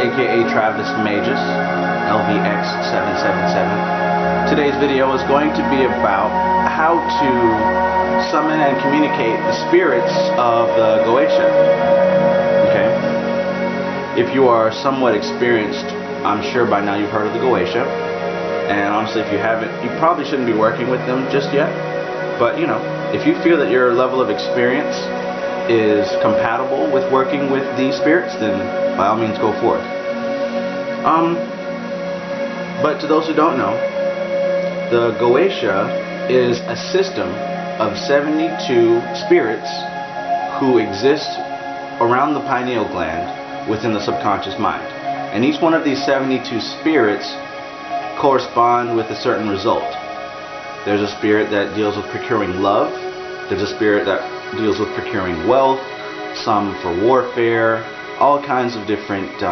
TKTRAV Magus, LVX777. Today's video is going to be about how to summon and communicate the spirits of the Goetia. Okay? If you are somewhat experienced, I'm sure by now you've heard of the Goetia. And honestly, if you haven't, you probably shouldn't be working with them just yet. But, you know, if you feel that your level of experience is compatible with working with these spirits, then by all means go forth. But to those who don't know, the Goetia is a system of 72 spirits who exist around the pineal gland within the subconscious mind. And each one of these 72 spirits correspond with a certain result. There's a spirit that deals with procuring love. There's a spirit that deals with procuring wealth, some for warfare, all kinds of different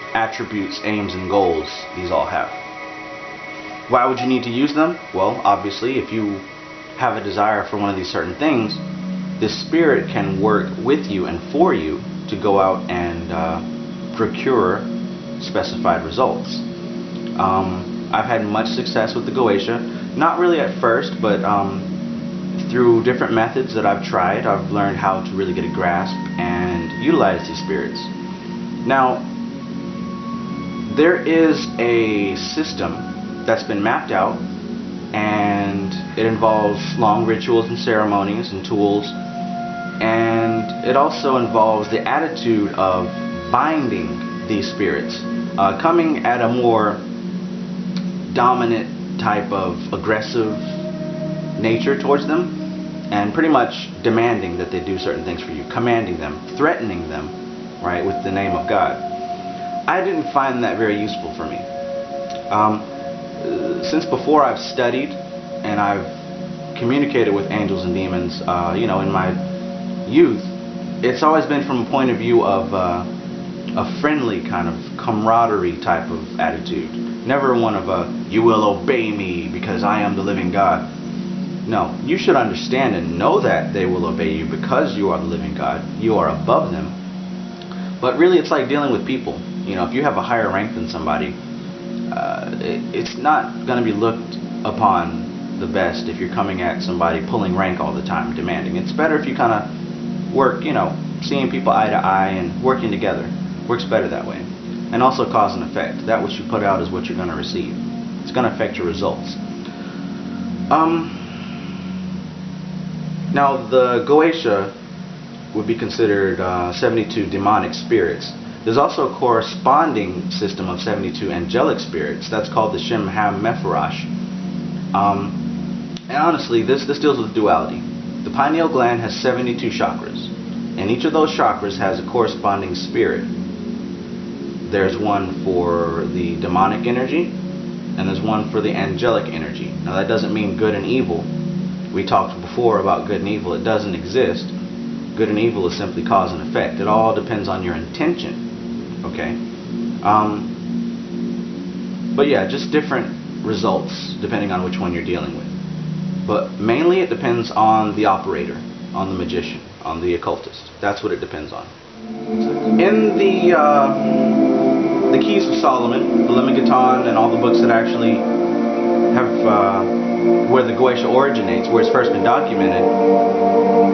attributes, aims, and goals these all have. Why would you need to use them? Well, obviously, if you have a desire for one of these certain things, this spirit can work with you and for you to go out and procure specified results. I've had much success with the Goetia, not really at first, but through different methods that I've tried, I've learned how to really get a grasp and utilize these spirits. Now, there is a system that's been mapped out, and it involves long rituals and ceremonies and tools, and it also involves the attitude of binding these spirits, coming at a more dominant type of aggressive nature towards them, and pretty much demanding that they do certain things for you, commanding them, threatening them, right, with the name of God. I didn't find that very useful for me. Since before I've studied and I've communicated with angels and demons, you know, in my youth, it's always been from a point of view of a friendly kind of camaraderie type of attitude. Never one of a, you will obey me because I am the living God. No, you should understand and know that they will obey you because you are the living God. You are above them. But really, it's like dealing with people. You know, if you have a higher rank than somebody, it's not going to be looked upon the best if you're coming at somebody pulling rank all the time, demanding. It's better if you kind of work, you know, seeing people eye to eye and working together. Works better that way. And also cause and effect. That which you put out is what you're going to receive. It's going to affect your results. Now, the Goetia would be considered 72 demonic spirits. There's also a corresponding system of 72 angelic spirits. That's called the Shimham Mepharash. And honestly, this deals with duality. The pineal gland has 72 chakras, and each of those chakras has a corresponding spirit. There's one for the demonic energy, and there's one for the angelic energy. Now, that doesn't mean good and evil. We talked before about good and evil. It doesn't exist. Good and evil is simply cause and effect. It all depends on your intention. Okay? But yeah, just different results depending on which one you're dealing with. But mainly it depends on the operator, on the magician, on the occultist. That's what it depends on. In the Keys of Solomon, the Lemegeton, and all the books that actually have where the Goetia originates, where it's first been documented,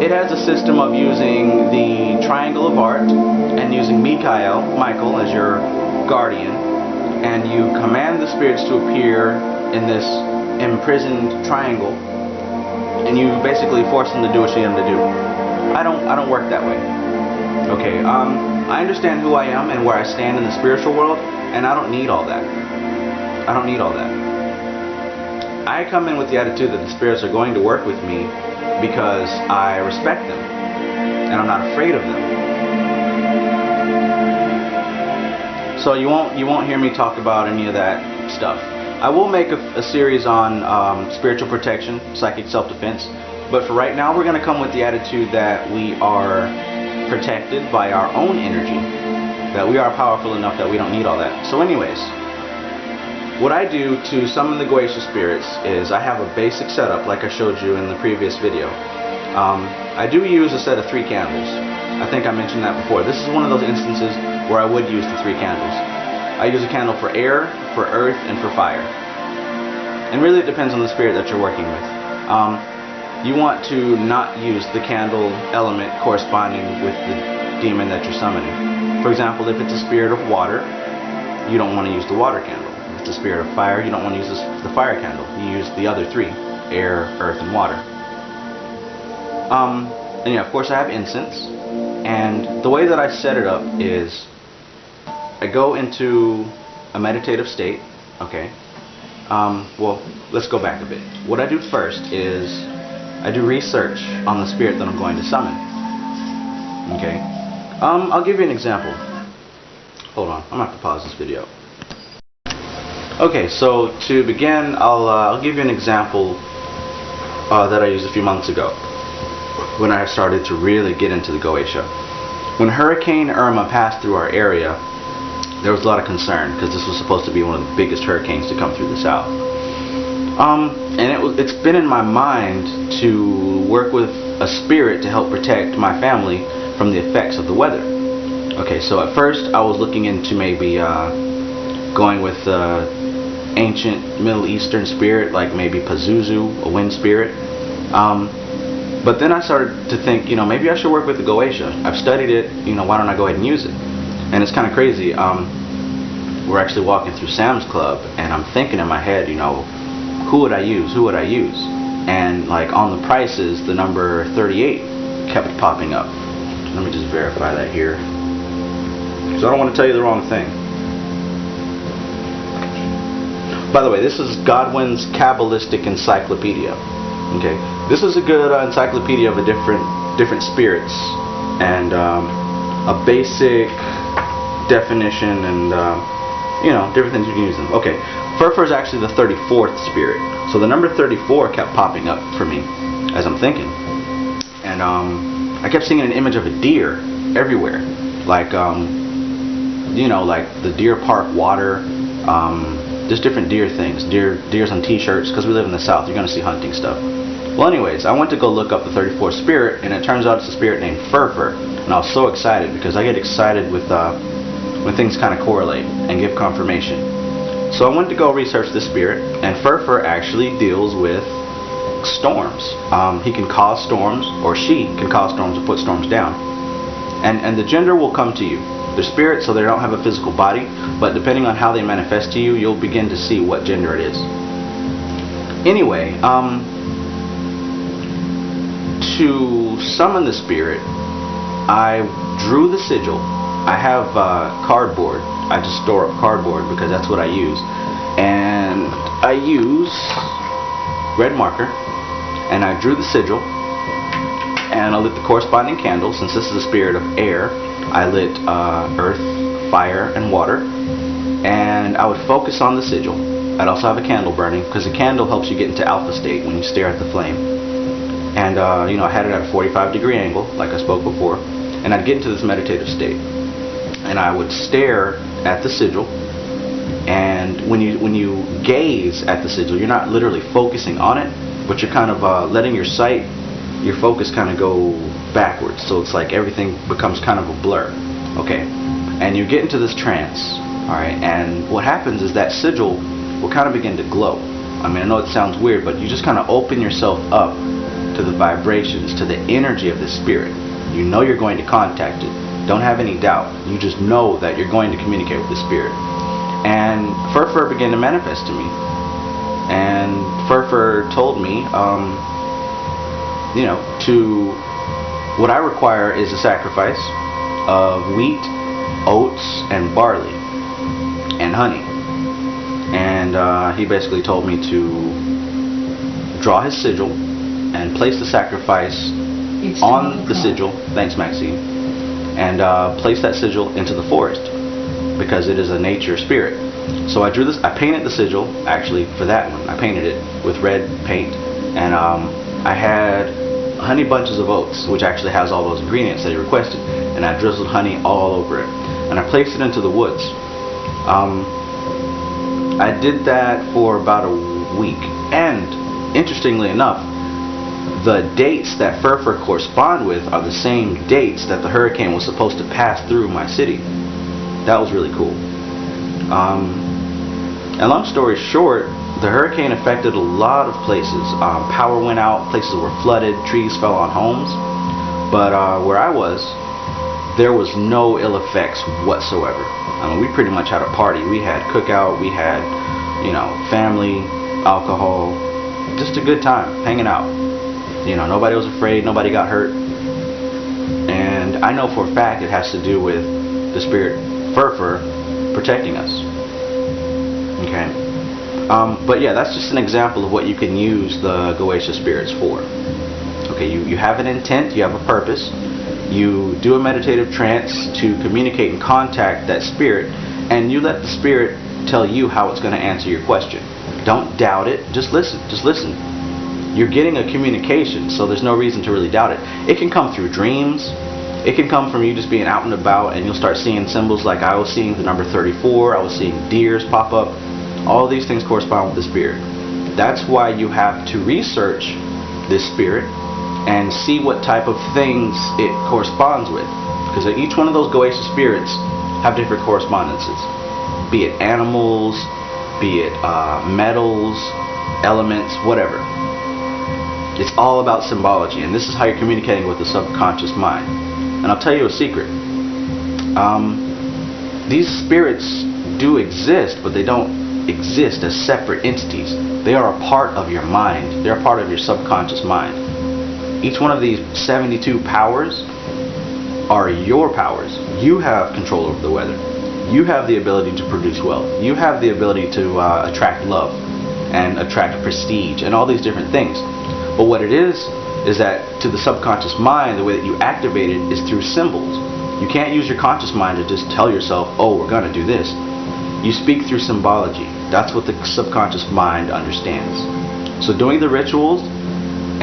it has a system of using the Triangle of Art and using Michael, as your guardian, and you command the spirits to appear in this imprisoned triangle, and you basically force them to do what you need them to do. I don't work that way. Okay, I understand who I am and where I stand in the spiritual world, and I don't need all that. I don't need all that. I come in with the attitude that the spirits are going to work with me because I respect them, and I'm not afraid of them. So you won't hear me talk about any of that stuff. I will make a series on spiritual protection, psychic self-defense, but for right now we're going to come with the attitude that we are protected by our own energy, that we are powerful enough that we don't need all that. So anyways, what I do to summon the Goetia spirits is I have a basic setup like I showed you in the previous video. I do use a set of 3 candles. I think I mentioned that before. This is one of those instances where I would use the 3 candles. I use a candle for air, for earth, and for fire. And really it depends on the spirit that you're working with. You want to not use the candle element corresponding with the demon that you're summoning. For example, if it's a spirit of water, you don't want to use the water candle. If it's a spirit of fire, you don't want to use the fire candle. You use the other 3, air, earth, and water. And yeah, of course I have incense. And the way that I set it up is I go into a meditative state. Okay. Well, let's go back a bit. What I do first is I do research on the spirit that I'm going to summon. Okay. I'll give you an example. Hold on, I'm gonna have to pause this video. Okay, so to begin, I'll give you an example that I used a few months ago when I started to really get into the Goetia. When Hurricane Irma passed through our area, there was a lot of concern because this was supposed to be one of the biggest hurricanes to come through the South. And it's been in my mind to work with a spirit to help protect my family from the effects of the weather. Okay, so at first I was looking into maybe going with ancient Middle Eastern spirit, like maybe Pazuzu, a wind spirit. But then I started to think, maybe I should work with the Goetia. I've studied it, why don't I go ahead and use it? And it's kind of crazy. We're actually walking through Sam's Club, and I'm thinking in my head, who would I use? Who would I use? And like on the prices, the number 38 kept popping up. Let me just verify that here, because I don't want to tell you the wrong thing. By the way, this is Godwin's Kabbalistic Encyclopedia. Okay, this is a good encyclopedia of different spirits and a basic definition and different things you can use them. Okay, Furfur is actually the 34th spirit, so the number 34 kept popping up for me as I'm thinking, and I kept seeing an image of a deer everywhere, like like the deer park water. Just different deer things, deers on t-shirts, because we live in the South, you're going to see hunting stuff. Well, anyways, I went to go look up the 34th spirit, and it turns out it's a spirit named Furfur, and I was so excited because I get excited with when things kind of correlate and give confirmation. So I went to go research this spirit, and Furfur actually deals with storms. He can cause storms, or she can cause storms or put storms down, and the gender will come to you. They're spirits, so they don't have a physical body, but depending on how they manifest to you, you'll begin to see what gender it is. Anyway, to summon the spirit, I drew the sigil. I have cardboard. I just store up cardboard because that's what I use. And I use red marker, and I drew the sigil, and I lit the corresponding candle. Since this is a spirit of air, I lit earth, fire, and water, and I would focus on the sigil. I'd also have a candle burning, because a candle helps you get into alpha state when you stare at the flame. And I had it at a 45-degree angle, like I spoke before, and I'd get into this meditative state. And I would stare at the sigil, and when you gaze at the sigil, you're not literally focusing on it, but you're kind of letting your sight, your focus kind of go backwards, so it's like everything becomes kind of a blur. Okay, and you get into this trance, alright, and what happens is that sigil will kind of begin to glow. I mean, I know it sounds weird, but you just kind of open yourself up to the vibrations, to the energy of this spirit. You know you're going to contact it. Don't have any doubt. You just know that you're going to communicate with the spirit. And Furfur began to manifest to me. And Furfur told me, what I require is a sacrifice of wheat, oats, and barley, and honey. And he basically told me to draw his sigil and place the sacrifice on the sigil. Thanks, Maxine. And place that sigil into the forest, because it is a nature spirit. So I drew this. I painted the sigil, actually, for that one. I painted it with red paint, and I had honey bunches of oats, which actually has all those ingredients that he requested, and I drizzled honey all over it, and I placed it into the woods. I did that for about a week, and interestingly enough, the dates that Furfur correspond with are the same dates that the hurricane was supposed to pass through my city. That was really cool. And long story short, the hurricane affected a lot of places. Power went out, places were flooded, trees fell on homes. But where I was, there was no ill effects whatsoever. I mean, we pretty much had a party. We had cookout, we had, you know, family, alcohol, just a good time, hanging out. You know, nobody was afraid, nobody got hurt. And I know for a fact it has to do with the spirit Furfur protecting us. Okay. But yeah, that's just an example of what you can use the Goetia spirits for. Okay, you have an intent, you have a purpose, you do a meditative trance to communicate and contact that spirit, and you let the spirit tell you how it's going to answer your question. Don't doubt it, just listen, You're getting a communication, so there's no reason to really doubt it. It can come through dreams, it can come from you just being out and about, and you'll start seeing symbols like I was seeing the number 34, I was seeing deers pop up. All these things correspond with the spirit. That's why you have to research this spirit and see what type of things it corresponds with. Because each one of those Goetia spirits have different correspondences. Be it animals, be it metals, elements, whatever. It's all about symbology, and this is how you're communicating with the subconscious mind. And I'll tell you a secret. These spirits do exist, but they don't exist as separate entities. They are a part of your mind. They're a part of your subconscious mind. Each one of these 72 powers are your powers. You have control over the weather. You have the ability to produce wealth. You have the ability to attract love and attract prestige and all these different things. But what it is that to the subconscious mind, the way that you activate it is through symbols. You can't use your conscious mind to just tell yourself, oh, we're going to do this. You speak through symbology. That's what the subconscious mind understands. So doing the rituals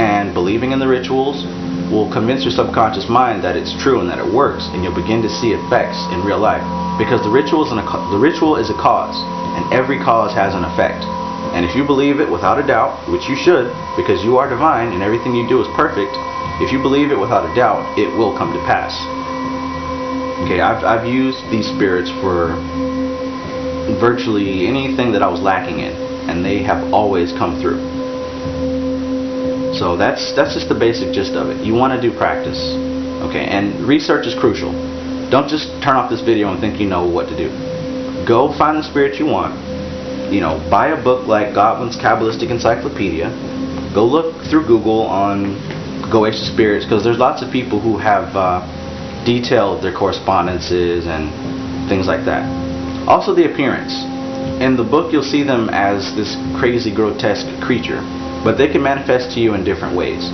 and believing in the rituals will convince your subconscious mind that it's true and that it works, and you'll begin to see effects in real life. Because the ritual is a cause, and every cause has an effect. And if you believe it without a doubt, which you should, because you are divine and everything you do is perfect, if you believe it without a doubt, it will come to pass. Okay, I've used these spirits for virtually anything that I was lacking in, and they have always come through. So that's just the basic gist of it. You want to do practice, okay? And research is crucial. Don't just turn off this video and think you know what to do. Go find the spirit you want. You know, buy a book like Godwin's Kabbalistic Encyclopedia. Go look through Google on Goetia spirits, because there's lots of people who have detailed their correspondences and things like that. Also the appearance. In the book you'll see them as this crazy grotesque creature, but they can manifest to you in different ways.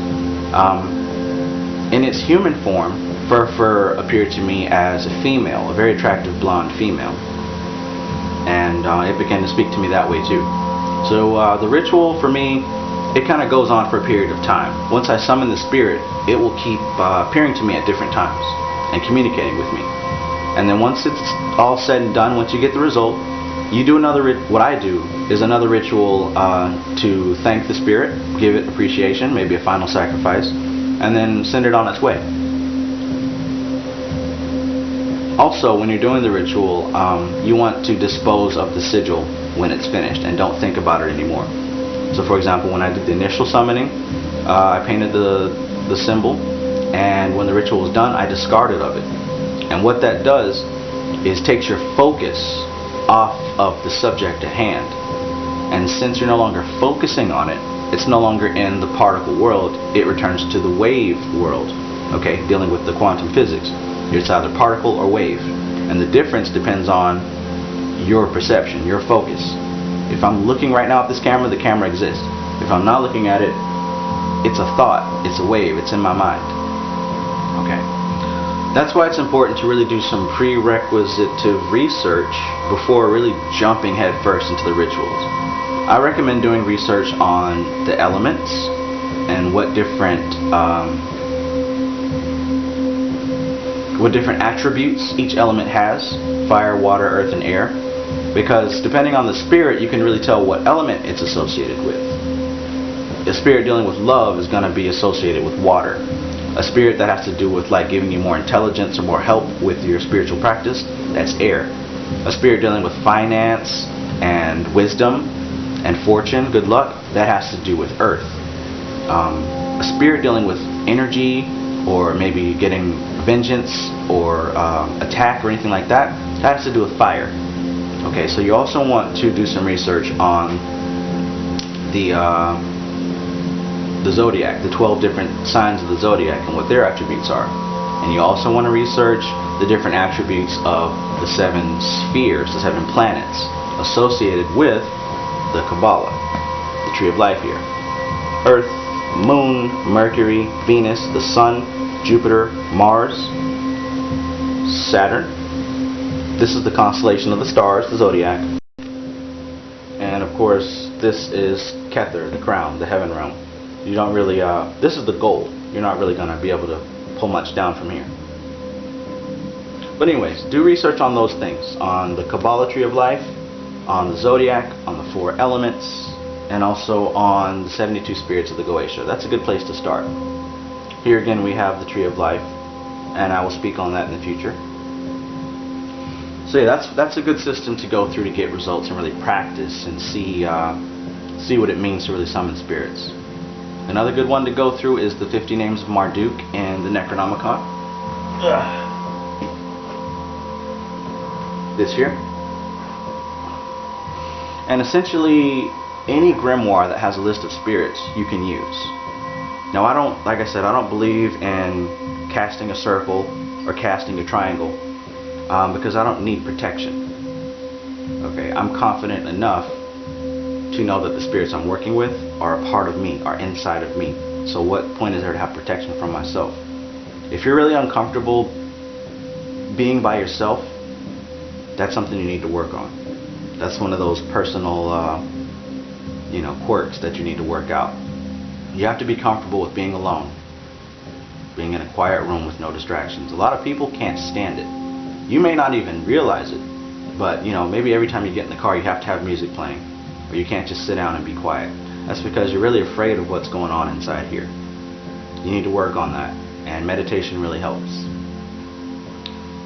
In its human form, Furfur appeared to me as a female, a very attractive blonde female. And it began to speak to me that way too. So the ritual for me, it kind of goes on for a period of time. Once I summon the spirit, it will keep appearing to me at different times and communicating with me. And then once it's all said and done, once you get the result, you do another, what I do is another ritual to thank the spirit, give it appreciation, maybe a final sacrifice, and then send it on its way. Also, when you're doing the ritual, you want to dispose of the sigil when it's finished and don't think about it anymore. So for example, when I did the initial summoning, I painted the symbol, and when the ritual was done, I discarded of it. And what that does is takes your focus off of the subject at hand. And since you're no longer focusing on it, it's no longer in the particle world, it returns to the wave world, okay, dealing with the quantum physics. It's either particle or wave. And the difference depends on your perception, your focus. If I'm looking right now at this camera, the camera exists. If I'm not looking at it, it's a thought, it's a wave, it's in my mind. Okay. That's why it's important to really do some prerequisitive research before really jumping head first into the rituals. I recommend doing research on the elements and what different attributes each element has: fire, water, earth, and air. Because depending on the spirit, you can really tell what element it's associated with. A spirit dealing with love is going to be associated with water. A spirit that has to do with like giving you more intelligence or more help with your spiritual practice, that's air. A spirit dealing with finance and wisdom and fortune, good luck, that has to do with earth. A spirit dealing with energy or maybe getting vengeance or attack or anything like that, that has to do with fire. Okay, so you also want to do some research on the zodiac, the 12 different signs of the zodiac and what their attributes are. And you also want to research the different attributes of the 7 spheres, the 7 planets associated with the Kabbalah, the tree of life here. Earth, Moon, Mercury, Venus, the Sun, Jupiter, Mars, Saturn. This is the constellation of the stars, the zodiac. And of course, this is Kether, the crown, the heaven realm. You don't really, this is the goal. You're not really going to be able to pull much down from here. But anyways, do research on those things, on the Kabbalah tree of life, on the zodiac, on the 4 elements, and also on the 72 spirits of the Goetia. That's a good place to start. Here again we have the tree of life, and I will speak on that in the future. So yeah, that's a good system to go through to get results and really practice and see what it means to really summon spirits. Another good one to go through is the 50 names of Marduk and the Necronomicon. This here. And essentially any grimoire that has a list of spirits you can use. Now like I said, I don't believe in casting a circle or casting a triangle because I don't need protection. Okay, I'm confident enough to know that the spirits I'm working with are a part of me, are inside of me. So what point is there to have protection from myself? If you're really uncomfortable being by yourself, that's something you need to work on. That's one of those personal quirks that you need to work out. You have to be comfortable with being alone, being in a quiet room with no distractions. A lot of people can't stand it. You may not even realize it, but maybe every time you get in the car you have to have music playing, or you can't just sit down and be quiet. That's because you're really afraid of what's going on inside here. You need to work on that, and meditation really helps.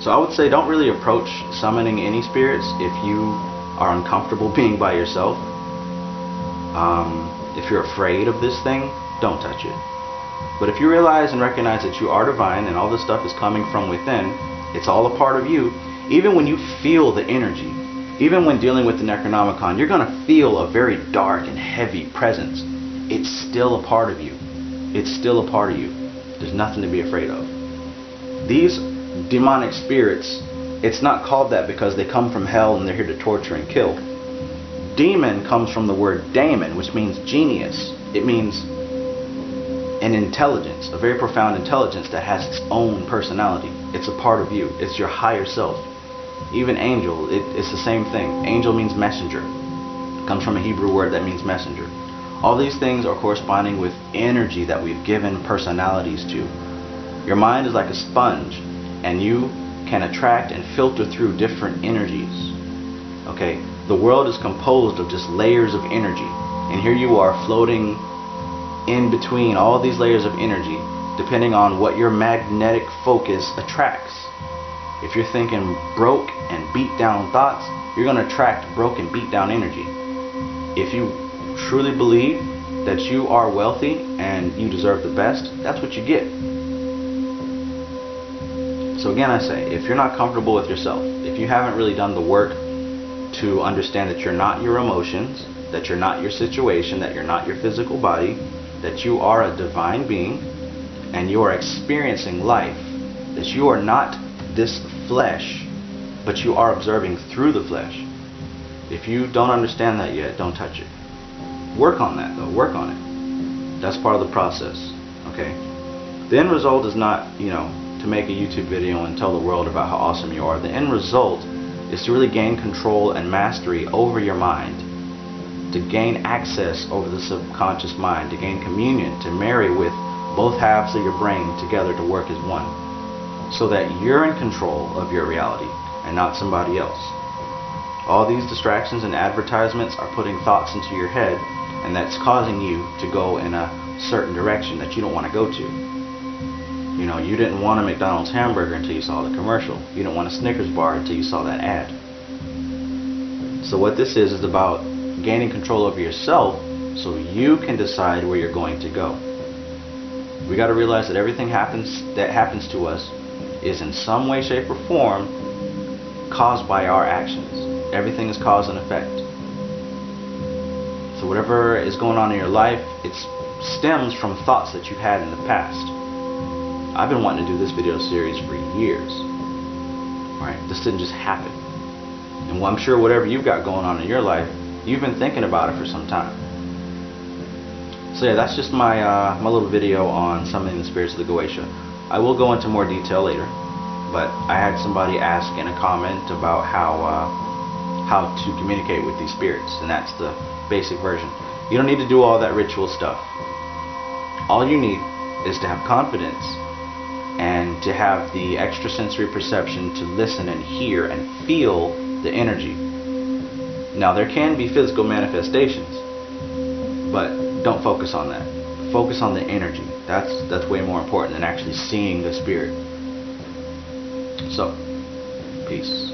So I would say don't really approach summoning any spirits if you are uncomfortable being by yourself. If you're afraid of this thing, don't touch it. But if you realize and recognize that you are divine and all this stuff is coming from within, it's all a part of you. Even when you feel the energy, even when dealing with the Necronomicon, you're going to feel a very dark and heavy presence. It's still a part of you. It's still a part of you. There's nothing to be afraid of. These demonic spirits, it's not called that because they come from hell and they're here to torture and kill. Demon comes from the word daemon, which means genius. It means an intelligence, a very profound intelligence that has its own personality. It's a part of you. It's your higher self. Even angel, it's the same thing. Angel means messenger. It comes from a Hebrew word that means messenger. All these things are corresponding with energy that we've given personalities to. Your mind is like a sponge, and you can attract and filter through different energies. Okay, the world is composed of just layers of energy, and here you are floating in between all these layers of energy, depending on what your magnetic focus attracts. If you're thinking broke and beat down thoughts, you're going to attract broken, beat down energy. If you truly believe that you are wealthy and you deserve the best, that's what you get. So again, I say, if you're not comfortable with yourself, if you haven't really done the work to understand that you're not your emotions, that you're not your situation, that you're not your physical body, that you are a divine being, and you are experiencing life, that you are not this flesh, but you are observing through the flesh. If you don't understand that yet, don't touch it. Work on that though, work on it. That's part of the process, okay? The end result is not, to make a YouTube video and tell the world about how awesome you are. The end result is to really gain control and mastery over your mind, to gain access over the subconscious mind, to gain communion, to marry with both halves of your brain together to work as one, so that you're in control of your reality and not somebody else. All these distractions and advertisements are putting thoughts into your head and that's causing you to go in a certain direction that you don't want to go to. You know, you didn't want a McDonald's hamburger until you saw the commercial. You didn't want a Snickers bar until you saw that ad. So what this is about gaining control over yourself so you can decide where you're going to go. We got to realize that everything that happens to us is in some way, shape, or form caused by our actions. Everything is cause and effect. So whatever is going on in your life, it stems from thoughts that you've had in the past. I've been wanting to do this video series for years. Right? This didn't just happen. And I'm sure whatever you've got going on in your life, you've been thinking about it for some time. So yeah, that's just my my little video on summoning the spirits of the Goetia. I will go into more detail later, but I had somebody ask in a comment about how to communicate with these spirits, and that's the basic version. You don't need to do all that ritual stuff. All you need is to have confidence and to have the extrasensory perception to listen and hear and feel the energy. Now there can be physical manifestations, but don't focus on that. Focus on the energy. That's way more important than actually seeing the spirit. So, peace.